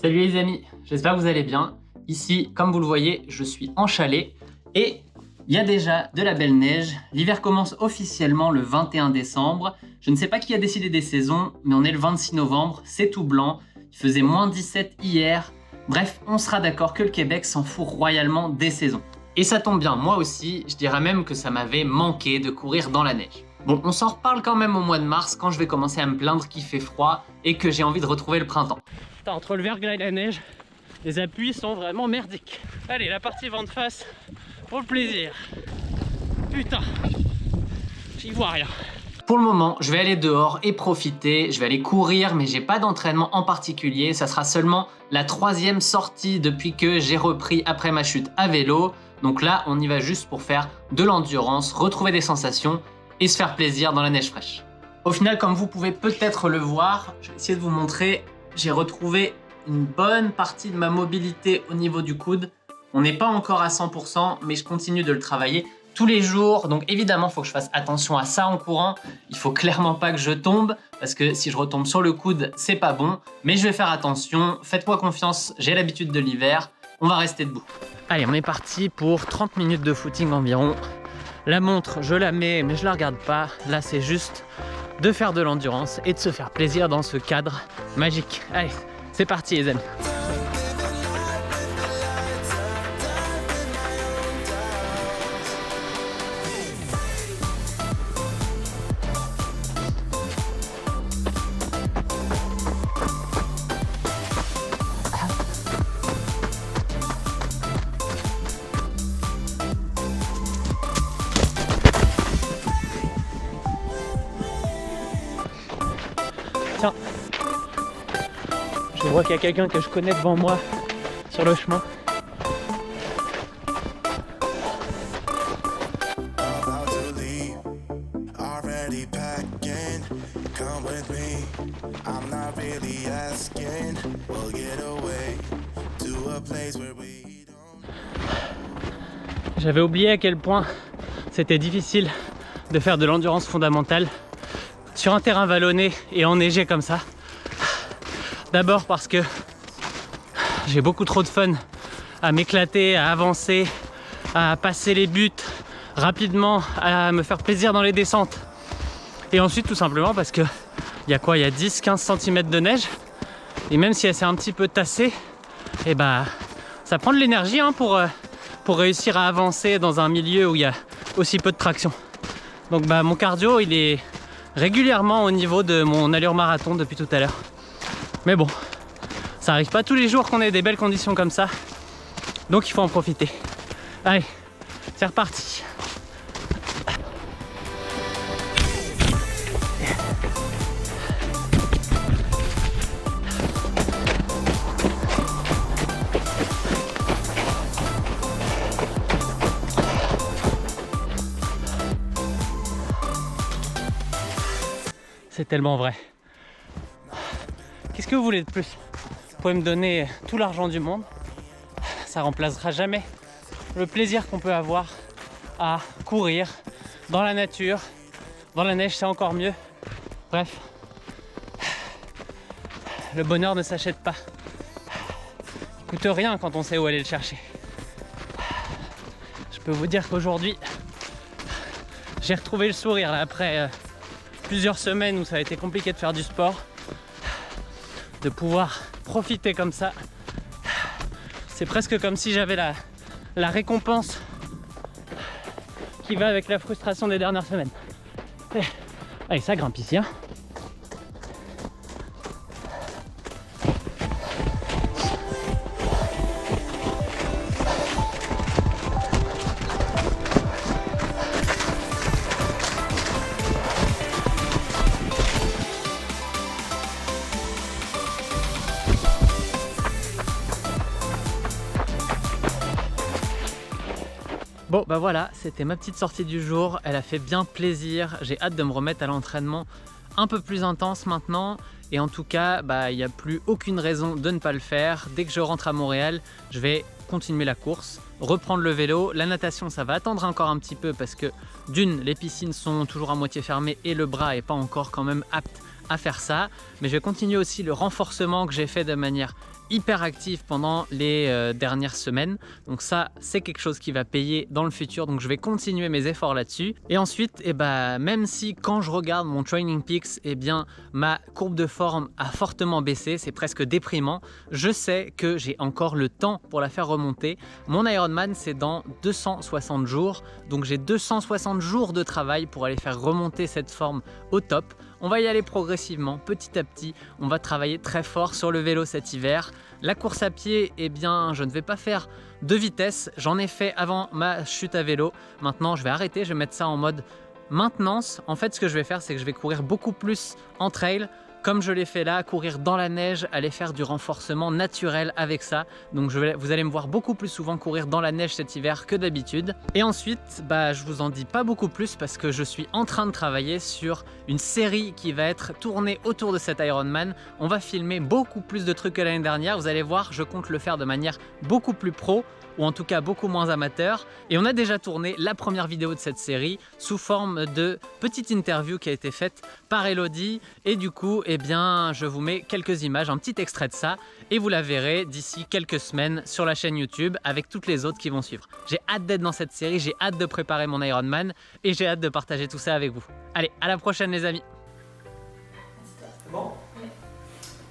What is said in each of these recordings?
Salut les amis, j'espère que vous allez bien. Ici, comme vous le voyez, je suis en chalet et il y a déjà de la belle neige. L'hiver commence officiellement le 21 décembre. Je ne sais pas qui a décidé des saisons, mais on est le 26 novembre, c'est tout blanc. Il faisait moins 17 hier. Bref, on sera d'accord que le Québec s'en fout royalement des saisons. Et ça tombe bien, moi aussi, je dirais même que ça m'avait manqué de courir dans la neige. Bon, on s'en reparle quand même au mois de mars quand je vais commencer à me plaindre qu'il fait froid et que j'ai envie de retrouver le printemps. Entre le verglas et la neige, les appuis sont vraiment merdiques. Allez, la partie vent de face pour le plaisir. Putain, j'y vois rien. Pour le moment, je vais aller dehors et profiter. Je vais aller courir, mais j'ai pas d'entraînement en particulier. Ça sera seulement la 3e sortie depuis que j'ai repris après ma chute à vélo. Donc là, on y va juste pour faire de l'endurance, retrouver des sensations et se faire plaisir dans la neige fraîche. Au final, comme vous pouvez peut-être le voir, je vais essayer de vous montrer. J'ai retrouvé une bonne partie de ma mobilité au niveau du coude. On n'est pas encore à 100%, mais je continue de le travailler tous les jours. Donc évidemment, il faut que je fasse attention à ça en courant. Il faut clairement pas que je tombe, parce que si je retombe sur le coude, c'est pas bon. Mais je vais faire attention, faites-moi confiance, j'ai l'habitude de l'hiver. On va rester debout. Allez, on est parti pour 30 minutes de footing environ. La montre, je la mets, mais je la regarde pas. Là, c'est juste de faire de l'endurance et de se faire plaisir dans ce cadre magique. Allez, c'est parti les amis. Tiens, je vois qu'il y a quelqu'un que je connais devant moi sur le chemin. J'avais oublié à quel point c'était difficile de faire de l'endurance fondamentale sur un terrain vallonné et enneigé comme ça. D'abord parce que j'ai beaucoup trop de fun à m'éclater, à avancer, à passer les buts rapidement, à me faire plaisir dans les descentes. Et ensuite tout simplement parce que il y a 10-15 cm de neige, et même si elle s'est un petit peu tassée, et bah ça prend de l'énergie hein, pour réussir à avancer dans un milieu où il y a aussi peu de traction. Donc bah mon cardio il est régulièrement au niveau de mon allure marathon depuis tout à l'heure. Mais bon, ça arrive pas tous les jours qu'on ait des belles conditions comme ça, donc il faut en profiter. Allez, c'est reparti. C'est tellement vrai. Qu'est-ce que vous voulez de plus? Vous pouvez me donner tout l'argent du monde, ça remplacera jamais le plaisir qu'on peut avoir à courir dans la nature. Dans la neige, c'est encore mieux. Bref, le bonheur ne s'achète pas. Il coûte rien quand on sait où aller le chercher. Je peux vous dire qu'aujourd'hui, j'ai retrouvé le sourire là, après plusieurs semaines où ça a été compliqué de faire du sport, de pouvoir profiter comme ça. C'est presque comme si j'avais la récompense qui va avec la frustration des dernières semaines. Allez, ça grimpe ici hein. Bon bah voilà, c'était ma petite sortie du jour, elle a fait bien plaisir, j'ai hâte de me remettre à l'entraînement un peu plus intense maintenant, et en tout cas il n'y a plus aucune raison de ne pas le faire. Dès que je rentre à Montréal, je vais continuer la course, reprendre le vélo. La natation, ça va attendre encore un petit peu parce que d'une, les piscines sont toujours à moitié fermées et le bras est pas encore quand même apte à faire ça, mais je vais continuer aussi le renforcement que j'ai fait de manière hyper active pendant les dernières semaines. Donc ça, c'est quelque chose qui va payer dans le futur, donc je vais continuer mes efforts là-dessus. Et ensuite, même si quand je regarde mon Training Peaks, ma courbe de forme a fortement baissé, c'est presque déprimant, je sais que j'ai encore le temps pour la faire remonter. Mon Ironman, c'est dans 260 jours, donc j'ai 260 jours de travail pour aller faire remonter cette forme au top. On va y aller progressivement, petit à petit. On va travailler très fort sur le vélo cet hiver. La course à pied, je ne vais pas faire de vitesse. J'en ai fait avant ma chute à vélo. Maintenant, je vais arrêter. Je vais mettre ça en mode maintenance. En fait, ce que je vais faire, c'est que je vais courir beaucoup plus en trail, comme je l'ai fait là, courir dans la neige, aller faire du renforcement naturel avec ça. Donc vous allez me voir beaucoup plus souvent courir dans la neige cet hiver que d'habitude. Et ensuite, je vous en dis pas beaucoup plus parce que je suis en train de travailler sur une série qui va être tournée autour de cet Ironman. On va filmer beaucoup plus de trucs que l'année dernière. Vous allez voir, je compte le faire de manière beaucoup plus pro, ou en tout cas beaucoup moins amateur. Et on a déjà tourné la première vidéo de cette série sous forme de petite interview qui a été faite par Elodie. Et du coup, je vous mets quelques images, un petit extrait de ça, et vous la verrez d'ici quelques semaines sur la chaîne YouTube avec toutes les autres qui vont suivre. J'ai hâte d'être dans cette série, j'ai hâte de préparer mon Ironman et j'ai hâte de partager tout ça avec vous. Allez, à la prochaine les amis. C'est bon?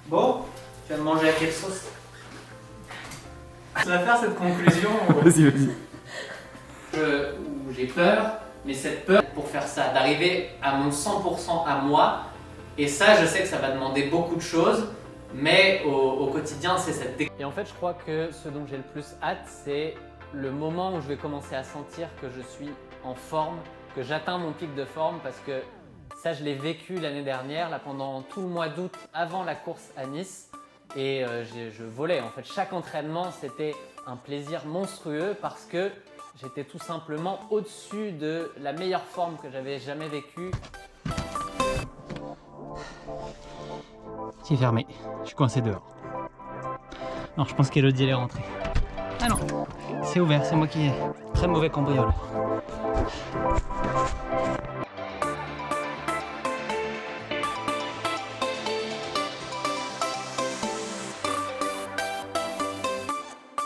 Bon, tu vas me manger à quelle sauce? Tu vas faire cette conclusion Vas-y, vas-y. où j'ai peur, mais cette peur pour faire ça, d'arriver à mon 100% à moi. Et ça, je sais que ça va demander beaucoup de choses, mais au quotidien, c'est cette découverte. Et en fait, je crois que ce dont j'ai le plus hâte, c'est le moment où je vais commencer à sentir que je suis en forme, que j'atteins mon pic de forme, parce que ça, je l'ai vécu l'année dernière, là, pendant tout le mois d'août, avant la course à Nice. Et je volais. En fait, chaque entraînement, c'était un plaisir monstrueux parce que j'étais tout simplement au-dessus de la meilleure forme que j'avais jamais vécue. C'est fermé, je suis coincé dehors. Non, je pense qu'Elodie elle est rentrée. Ah non, c'est ouvert, c'est moi qui ai très mauvais cambrioleur.